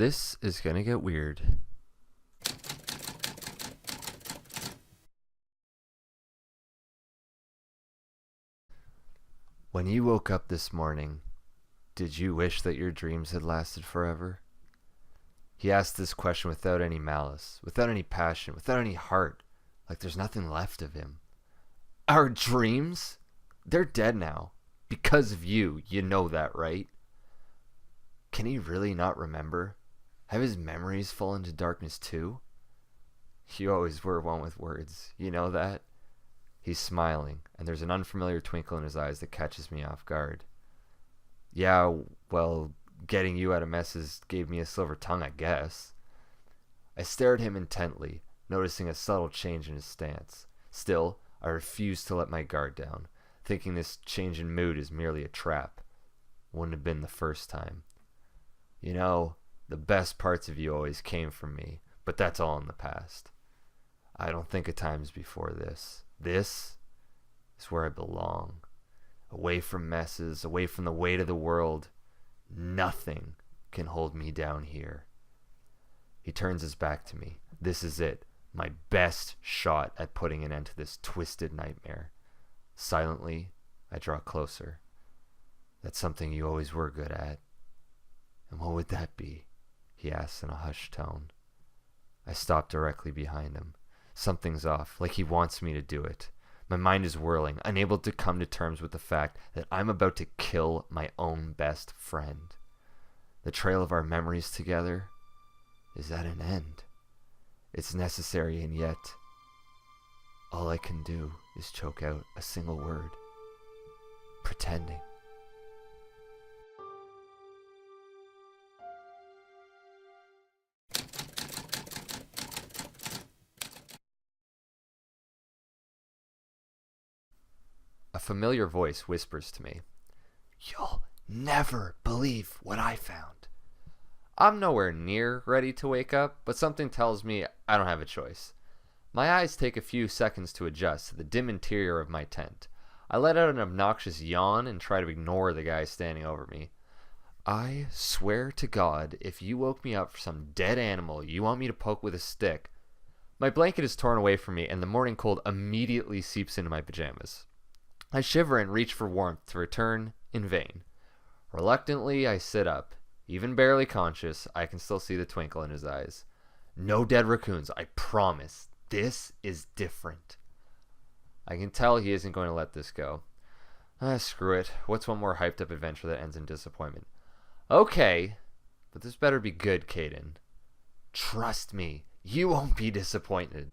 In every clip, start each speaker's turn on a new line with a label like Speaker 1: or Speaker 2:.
Speaker 1: This is gonna get weird. When you woke up this morning, did you wish that your dreams had lasted forever? He asked this question without any malice, without any passion, without any heart, like there's nothing left of him. Our dreams? They're dead now. Because of you, you know that, right? Can he really not remember? Have his memories fallen into darkness too? You always were one with words, you know that? He's smiling, and there's an unfamiliar twinkle in his eyes that catches me off guard. Yeah, well, getting you out of messes gave me a silver tongue, I guess. I stare at him intently, noticing a subtle change in his stance. Still, I refuse to let my guard down, thinking this change in mood is merely a trap. Wouldn't have been the first time. You know, the best parts of you always came from me, but that's all in the past. I don't think of times before this. This is where I belong. Away from messes, away from the weight of the world. Nothing can hold me down here. He turns his back to me. This is it. My best shot at putting an end to this twisted nightmare. Silently, I draw closer. That's something you always were good at. And what would that be? He asks in a hushed tone. I stop directly behind him. Something's off, like he wants me to do it. My mind is whirling, unable to come to terms with the fact that I'm about to kill my own best friend. The trail of our memories together is at an end. It's necessary, and yet all I can do is choke out a single word. Pretending. A familiar voice whispers to me, "You'll never believe what I found." I'm nowhere near ready to wake up, but something tells me I don't have a choice. My eyes take a few seconds to adjust to the dim interior of my tent. I let out an obnoxious yawn and try to ignore the guy standing over me. I swear to God, if you woke me up for some dead animal you want me to poke with a stick. My blanket is torn away from me, and the morning cold immediately seeps into my pajamas. I shiver and reach for warmth to return in vain. Reluctantly, I sit up. Even barely conscious, I can still see the twinkle in his eyes. No dead raccoons, I promise. This is different. I can tell he isn't going to let this go. Screw it. What's one more hyped up adventure that ends in disappointment? Okay, but this better be good, Caden. Trust me, you won't be disappointed.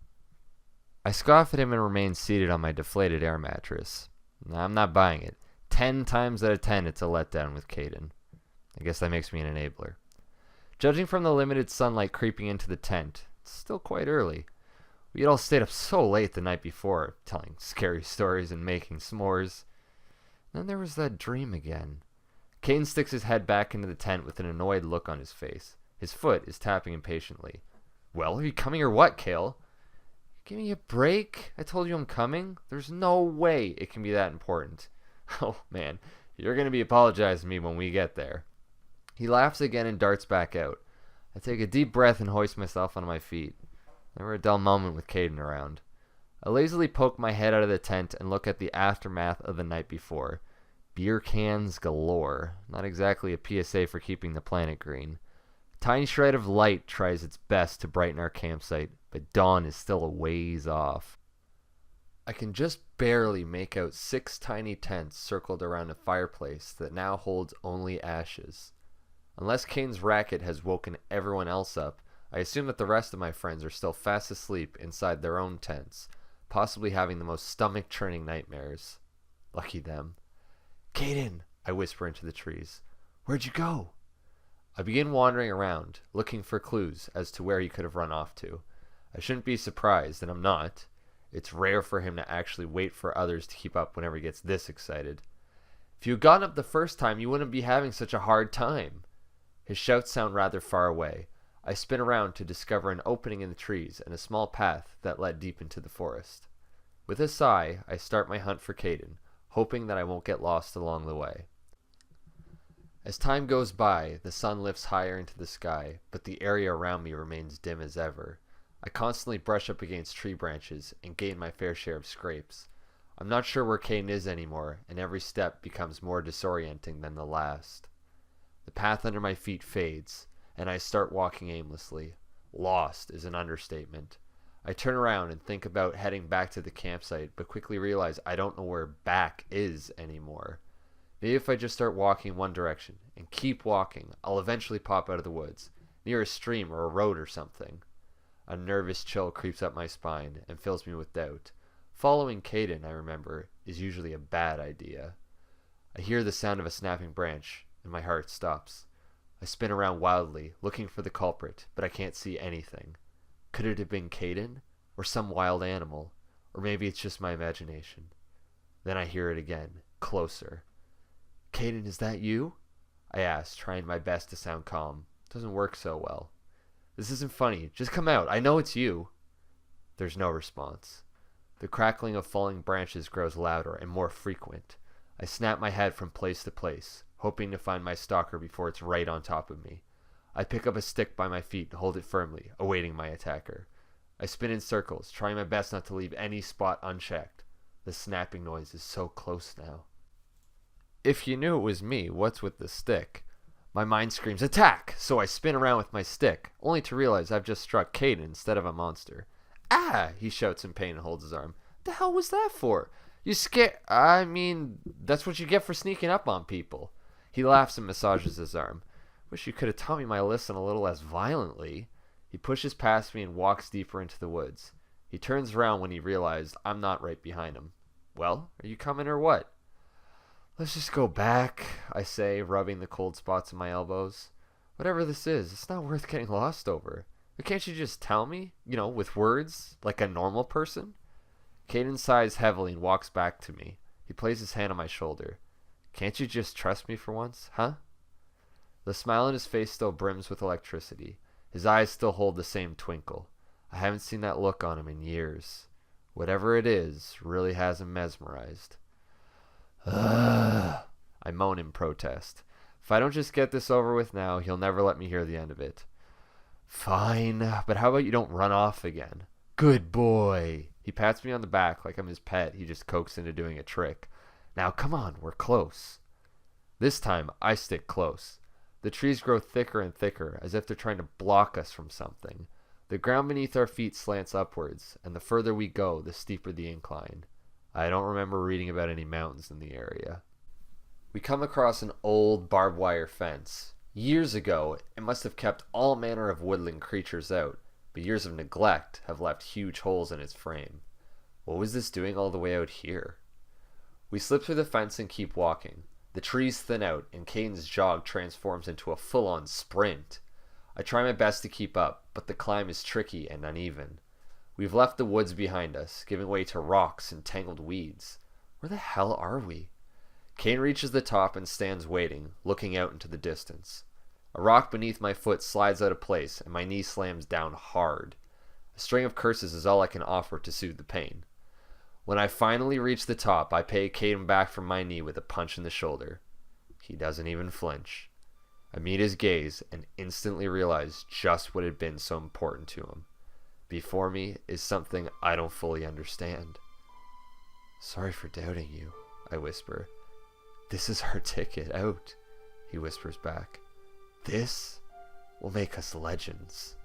Speaker 1: I scoff at him and remain seated on my deflated air mattress. I'm not buying it. 10 times out of 10, it's a letdown with Caden. I guess that makes me an enabler. Judging from the limited sunlight creeping into the tent, it's still quite early. We had all stayed up so late the night before, telling scary stories and making s'mores. Then there was that dream again. Caden sticks his head back into the tent with an annoyed look on his face. His foot is tapping impatiently. Well, are you coming or what, Cale? Give me a break. I told you I'm coming. There's no way it can be that important. Oh, man. You're going to be apologizing to me when we get there. He laughs again and darts back out. I take a deep breath and hoist myself on my feet. Never a dull moment with Caden around. I lazily poke my head out of the tent and look at the aftermath of the night before. Beer cans galore. Not exactly a PSA for keeping the planet green. A tiny shred of light tries its best to brighten our campsite, but dawn is still a ways off. I can just barely make out 6 tiny tents circled around a fireplace that now holds only ashes. Unless Kane's racket has woken everyone else up, I assume that the rest of my friends are still fast asleep inside their own tents, possibly having the most stomach-churning nightmares. Lucky them. Caden, I whisper into the trees. Where'd you go? I begin wandering around, looking for clues as to where he could have run off to. I shouldn't be surprised, and I'm not. It's rare for him to actually wait for others to keep up whenever he gets this excited. If you had gotten up the first time, you wouldn't be having such a hard time. His shouts sound rather far away. I spin around to discover an opening in the trees and a small path that led deep into the forest. With a sigh, I start my hunt for Caden, hoping that I won't get lost along the way. As time goes by, the sun lifts higher into the sky, but the area around me remains dim as ever. I constantly brush up against tree branches and gain my fair share of scrapes. I'm not sure where Caden is anymore, and every step becomes more disorienting than the last. The path under my feet fades, and I start walking aimlessly. Lost is an understatement. I turn around and think about heading back to the campsite, but quickly realize I don't know where back is anymore. Maybe if I just start walking one direction and keep walking, I'll eventually pop out of the woods, near a stream or a road or something. A nervous chill creeps up my spine and fills me with doubt. Following Caden, I remember, is usually a bad idea. I hear the sound of a snapping branch, and my heart stops. I spin around wildly, looking for the culprit, but I can't see anything. Could it have been Caden? Or some wild animal? Or maybe it's just my imagination. Then I hear it again, closer. "Caden, is that you?" I ask, trying my best to sound calm. It doesn't work so well. "This isn't funny. Just come out. I know it's you." There's no response. The crackling of falling branches grows louder and more frequent. I snap my head from place to place, hoping to find my stalker before it's right on top of me. I pick up a stick by my feet and hold it firmly, awaiting my attacker. I spin in circles, trying my best not to leave any spot unchecked. The snapping noise is so close now. If you knew it was me, what's with the stick? My mind screams, "Attack!" So I spin around with my stick, only to realize I've just struck Caden instead of a monster. "Ah!" he shouts in pain and holds his arm. "The hell was that for? You that's what you get for sneaking up on people." He laughs and massages his arm. "Wish you could have taught me my lesson a little less violently." He pushes past me and walks deeper into the woods. He turns around when he realizes I'm not right behind him. "Well, are you coming or what?" "Let's just go back," I say, rubbing the cold spots in my elbows. "Whatever this is, it's not worth getting lost over. But can't you just tell me, with words, like a normal person?" Caden sighs heavily and walks back to me. He places his hand on my shoulder. "Can't you just trust me for once, huh?" The smile on his face still brims with electricity. His eyes still hold the same twinkle. I haven't seen that look on him in years. Whatever it is really has him mesmerized. Ugh, I moan in protest. If I don't just get this over with now, he'll never let me hear the end of it. "Fine, but how about you don't run off again?" "Good boy." He pats me on the back like I'm his pet he just coaxed into doing a trick. "Now come on, we're close." This time, I stick close. The trees grow thicker and thicker, as if they're trying to block us from something. The ground beneath our feet slants upwards, and the further we go, the steeper the incline. I don't remember reading about any mountains in the area. We come across an old barbed wire fence. Years ago, it must have kept all manner of woodland creatures out, but years of neglect have left huge holes in its frame. What was this doing all the way out here? We slip through the fence and keep walking. The trees thin out, and Caden's jog transforms into a full-on sprint. I try my best to keep up, but the climb is tricky and uneven. We've left the woods behind us, giving way to rocks and tangled weeds. Where the hell are we? Caden reaches the top and stands waiting, looking out into the distance. A rock beneath my foot slides out of place, and my knee slams down hard. A string of curses is all I can offer to soothe the pain. When I finally reach the top, I pay Caden back from my knee with a punch in the shoulder. He doesn't even flinch. I meet his gaze and instantly realize just what had been so important to him. Before me is something I don't fully understand. "Sorry for doubting you," I whisper. "This is our ticket out," he whispers back. "This will make us legends."